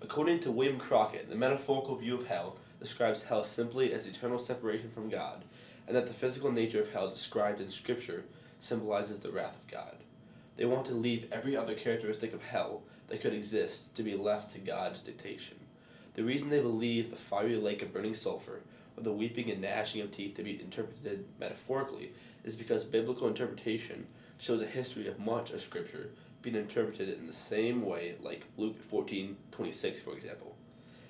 According to William Crockett, the metaphorical view of hell describes hell simply as eternal separation from God, and that the physical nature of hell described in Scripture symbolizes the wrath of God. They want to leave every other characteristic of hell that could exist to be left to God's dictation. The reason they believe the fiery lake of burning sulfur or the weeping and gnashing of teeth to be interpreted metaphorically is because biblical interpretation shows a history of much of Scripture being interpreted in the same way, like Luke 14:26, for example.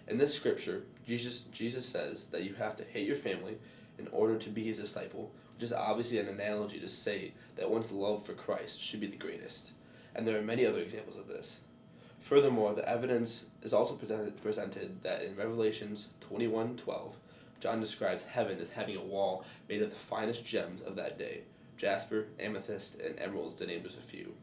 In this Scripture, Jesus says that you have to hate your family in order to be his disciple, which is obviously an analogy to say that one's love for Christ should be the greatest. And there are many other examples of this. Furthermore, the evidence is also presented that in Revelations 21:12, John describes heaven as having a wall made of the finest gems of that day, jasper, amethyst, and emeralds, to name just a few.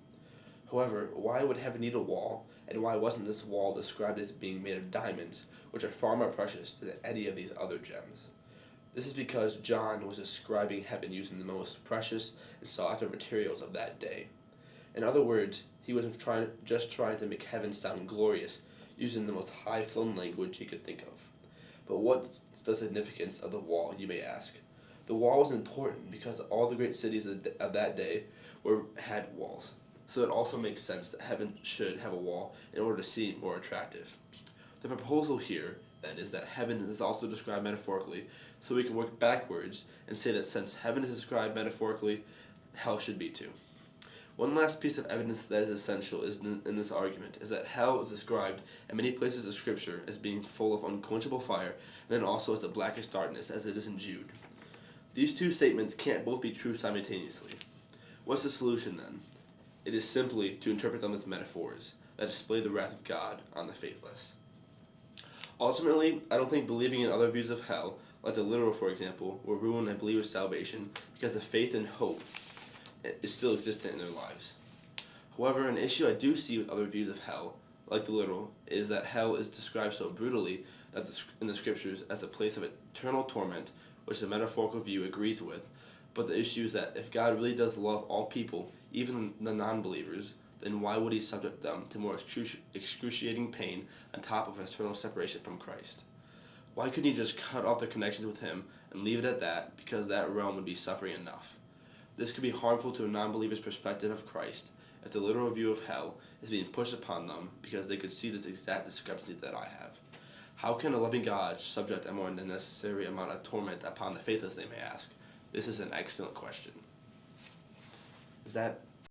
However, why would heaven need a wall, and why wasn't this wall described as being made of diamonds, which are far more precious than any of these other gems? This is because John was describing heaven using the most precious and sought-after materials of that day. In other words, he was just trying to make heaven sound glorious, using the most high-flown language he could think of. But what's the significance of the wall, you may ask? The wall was important because all the great cities of that day had walls. So it also makes sense that heaven should have a wall in order to seem more attractive. The proposal here, then, is that heaven is also described metaphorically, so we can work backwards and say that since heaven is described metaphorically, hell should be too. One last piece of evidence that is essential in this argument is that hell is described in many places of Scripture as being full of unquenchable fire, and then also as the blackest darkness, as it is in Jude. These two statements can't both be true simultaneously. What's the solution then? It is simply to interpret them as metaphors that display the wrath of God on the faithless. Ultimately, I don't think believing in other views of hell, like the literal for example, will ruin a believer's salvation because the faith and hope is still existent in their lives. However, an issue I do see with other views of hell, like the literal, is that hell is described so brutally in the Scriptures as a place of eternal torment, which the metaphorical view agrees with. But the issue is that if God really does love all people, even the non-believers, then why would he subject them to more excruciating pain on top of eternal separation from Christ? Why couldn't he just cut off their connections with him and leave it at that, because that realm would be suffering enough? This could be harmful to a non-believer's perspective of Christ if the literal view of hell is being pushed upon them because they could see this exact discrepancy that I have. How can a loving God subject a more unnecessary amount of torment upon the faithless, they may ask? This is an excellent question. Is that